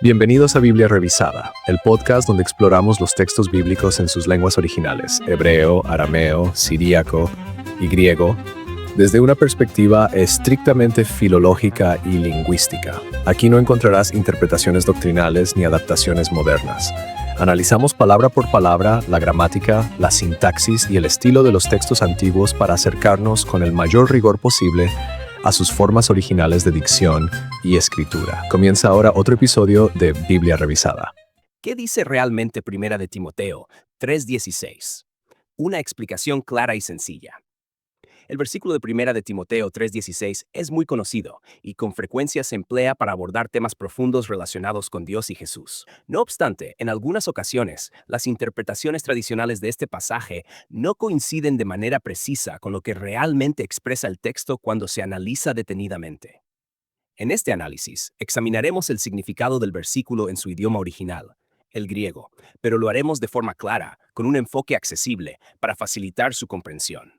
Bienvenidos a Biblia Revisada, el podcast donde exploramos los textos bíblicos en sus lenguas originales, hebreo, arameo, siríaco y griego, desde una perspectiva estrictamente filológica y lingüística. Aquí no encontrarás interpretaciones doctrinales ni adaptaciones modernas. Analizamos palabra por palabra la gramática, la sintaxis y el estilo de los textos antiguos para acercarnos con el mayor rigor posible a sus formas originales de dicción y escritura. Comienza ahora otro episodio de Biblia Revisada. ¿Qué dice realmente Primera de Timoteo 3:16? Una explicación clara y sencilla. El versículo de Primera de Timoteo 3:16 es muy conocido y con frecuencia se emplea para abordar temas profundos relacionados con Dios y Jesús. No obstante, en algunas ocasiones, las interpretaciones tradicionales de este pasaje no coinciden de manera precisa con lo que realmente expresa el texto cuando se analiza detenidamente. En este análisis, examinaremos el significado del versículo en su idioma original, el griego, pero lo haremos de forma clara, con un enfoque accesible, para facilitar su comprensión.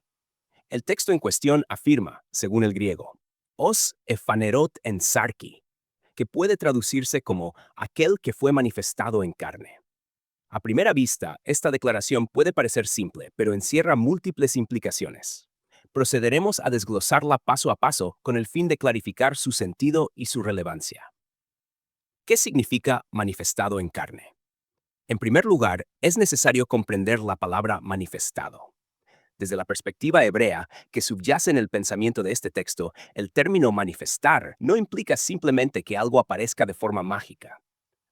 El texto en cuestión afirma, según el griego, os ephanerot en sarki, que puede traducirse como aquel que fue manifestado en carne. A primera vista, esta declaración puede parecer simple, pero encierra múltiples implicaciones. Procederemos a desglosarla paso a paso con el fin de clarificar su sentido y su relevancia. ¿Qué significa manifestado en carne? En primer lugar, es necesario comprender la palabra manifestado. Desde la perspectiva hebrea que subyace en el pensamiento de este texto, el término manifestar no implica simplemente que algo aparezca de forma mágica.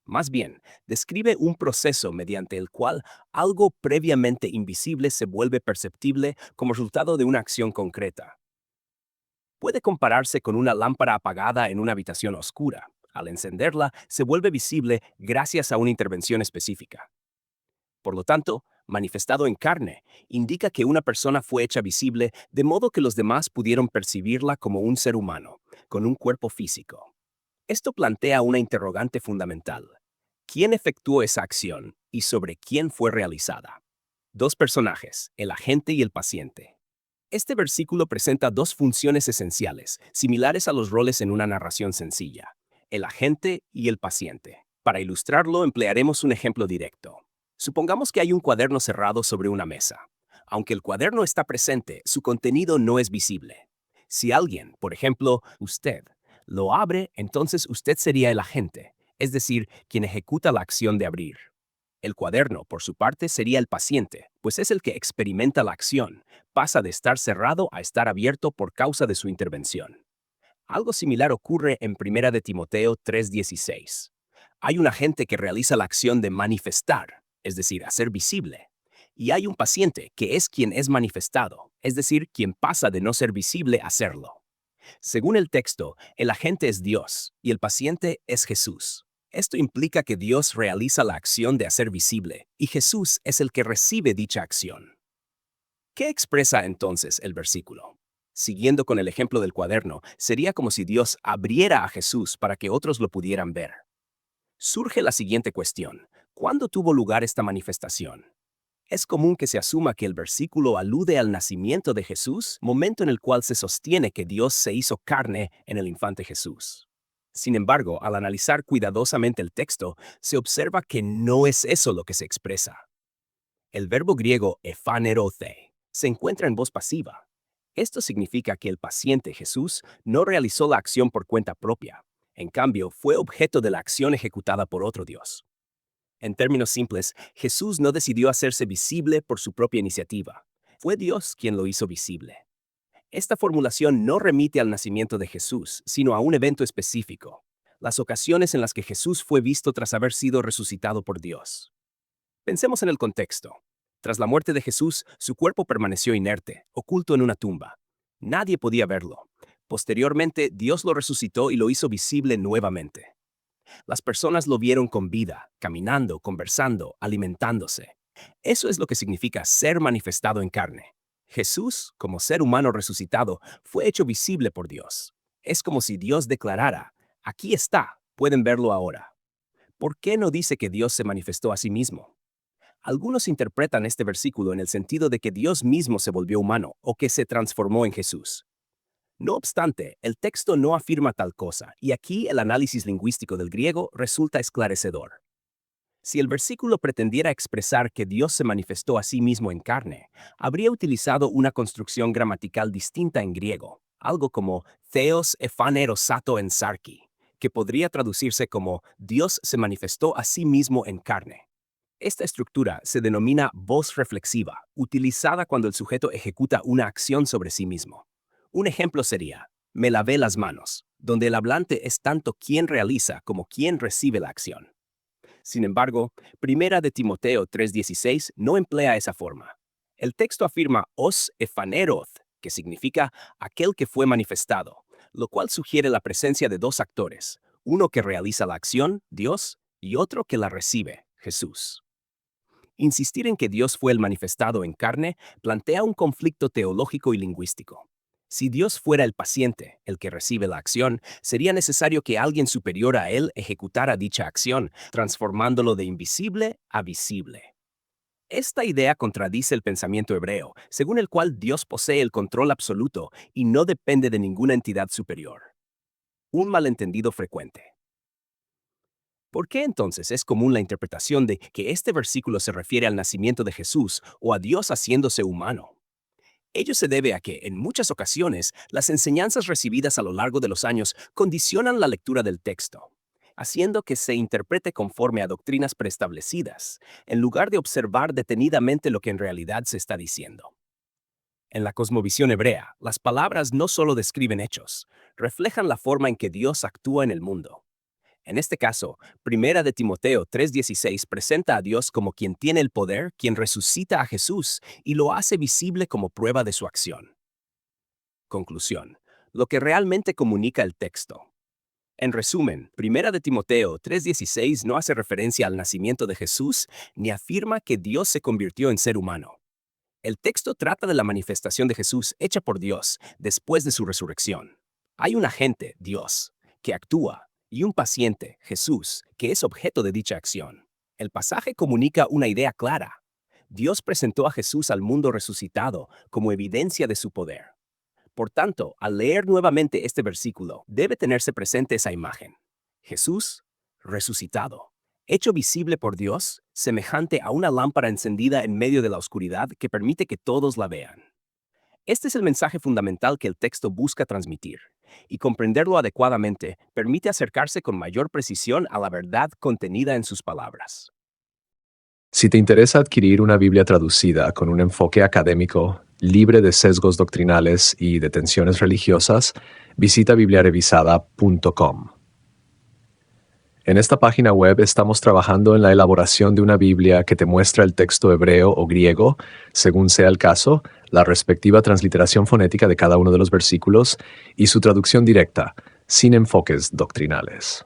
Más bien, describe un proceso mediante el cual algo previamente invisible se vuelve perceptible como resultado de una acción concreta. Puede compararse con una lámpara apagada en una habitación oscura. Al encenderla, se vuelve visible gracias a una intervención específica. Por lo tanto, manifestado en carne indica que una persona fue hecha visible de modo que los demás pudieron percibirla como un ser humano, con un cuerpo físico. Esto plantea una interrogante fundamental. ¿Quién efectuó esa acción y sobre quién fue realizada? Dos personajes, el agente y el paciente. Este versículo presenta dos funciones esenciales, similares a los roles en una narración sencilla: el agente y el paciente. Para ilustrarlo, emplearemos un ejemplo directo. Supongamos que hay un cuaderno cerrado sobre una mesa. Aunque el cuaderno está presente, su contenido no es visible. Si alguien, por ejemplo, usted, lo abre, entonces usted sería el agente, es decir, quien ejecuta la acción de abrir. El cuaderno, por su parte, sería el paciente, pues es el que experimenta la acción, pasa de estar cerrado a estar abierto por causa de su intervención. Algo similar ocurre en Primera de Timoteo 3:16. Hay un agente que realiza la acción de manifestar, es decir, hacer visible, y hay un paciente que es quien es manifestado, es decir, quien pasa de no ser visible a serlo. Según el texto, el agente es Dios y el paciente es Jesús. Esto implica que Dios realiza la acción de hacer visible y Jesús es el que recibe dicha acción. ¿Qué expresa entonces el versículo? Siguiendo con el ejemplo del cuaderno, sería como si Dios abriera a Jesús para que otros lo pudieran ver. Surge la siguiente cuestión: ¿cuándo tuvo lugar esta manifestación? Es común que se asuma que el versículo alude al nacimiento de Jesús, momento en el cual se sostiene que Dios se hizo carne en el infante Jesús. Sin embargo, al analizar cuidadosamente el texto, se observa que no es eso lo que se expresa. El verbo griego ephanerothe se encuentra en voz pasiva. Esto significa que el paciente Jesús no realizó la acción por cuenta propia. En cambio, fue objeto de la acción ejecutada por otro Dios. En términos simples, Jesús no decidió hacerse visible por su propia iniciativa. Fue Dios quien lo hizo visible. Esta formulación no remite al nacimiento de Jesús, sino a un evento específico: las ocasiones en las que Jesús fue visto tras haber sido resucitado por Dios. Pensemos en el contexto. Tras la muerte de Jesús, su cuerpo permaneció inerte, oculto en una tumba. Nadie podía verlo. Posteriormente, Dios lo resucitó y lo hizo visible nuevamente. Las personas lo vieron con vida, caminando, conversando, alimentándose. Eso es lo que significa ser manifestado en carne. Jesús, como ser humano resucitado, fue hecho visible por Dios. Es como si Dios declarara: aquí está, pueden verlo ahora. ¿Por qué no dice que Dios se manifestó a sí mismo? Algunos interpretan este versículo en el sentido de que Dios mismo se volvió humano o que se transformó en Jesús. No obstante, el texto no afirma tal cosa, y aquí el análisis lingüístico del griego resulta esclarecedor. Si el versículo pretendiera expresar que Dios se manifestó a sí mismo en carne, habría utilizado una construcción gramatical distinta en griego, algo como theos ephanerosato en sarki, que podría traducirse como Dios se manifestó a sí mismo en carne. Esta estructura se denomina voz reflexiva, utilizada cuando el sujeto ejecuta una acción sobre sí mismo. Un ejemplo sería, me lavé las manos, donde el hablante es tanto quien realiza como quien recibe la acción. Sin embargo, Primera de Timoteo 3:16 no emplea esa forma. El texto afirma os ephaneroth, que significa aquel que fue manifestado, lo cual sugiere la presencia de dos actores, uno que realiza la acción, Dios, y otro que la recibe, Jesús. Insistir en que Dios fue el manifestado en carne plantea un conflicto teológico y lingüístico. Si Dios fuera el paciente, el que recibe la acción, sería necesario que alguien superior a él ejecutara dicha acción, transformándolo de invisible a visible. Esta idea contradice el pensamiento hebreo, según el cual Dios posee el control absoluto y no depende de ninguna entidad superior. Un malentendido frecuente. ¿Por qué entonces es común la interpretación de que este versículo se refiere al nacimiento de Jesús o a Dios haciéndose humano? Ello se debe a que, en muchas ocasiones, las enseñanzas recibidas a lo largo de los años condicionan la lectura del texto, haciendo que se interprete conforme a doctrinas preestablecidas, en lugar de observar detenidamente lo que en realidad se está diciendo. En la cosmovisión hebrea, las palabras no solo describen hechos, reflejan la forma en que Dios actúa en el mundo. En este caso, Primera de Timoteo 3:16 presenta a Dios como quien tiene el poder, quien resucita a Jesús y lo hace visible como prueba de su acción. Conclusión. Lo que realmente comunica el texto. En resumen, Primera de Timoteo 3:16 no hace referencia al nacimiento de Jesús ni afirma que Dios se convirtió en ser humano. El texto trata de la manifestación de Jesús hecha por Dios después de su resurrección. Hay un agente, Dios, que actúa, y un paciente, Jesús, que es objeto de dicha acción. El pasaje comunica una idea clara. Dios presentó a Jesús al mundo resucitado como evidencia de su poder. Por tanto, al leer nuevamente este versículo, debe tenerse presente esa imagen. Jesús, resucitado, hecho visible por Dios, semejante a una lámpara encendida en medio de la oscuridad que permite que todos la vean. Este es el mensaje fundamental que el texto busca transmitir, y comprenderlo adecuadamente permite acercarse con mayor precisión a la verdad contenida en sus palabras. Si te interesa adquirir una Biblia traducida con un enfoque académico, libre de sesgos doctrinales y de tensiones religiosas, visita bibliarevisada.com. En esta página web estamos trabajando en la elaboración de una Biblia que te muestra el texto hebreo o griego, según sea el caso, la respectiva transliteración fonética de cada uno de los versículos y su traducción directa, sin enfoques doctrinales.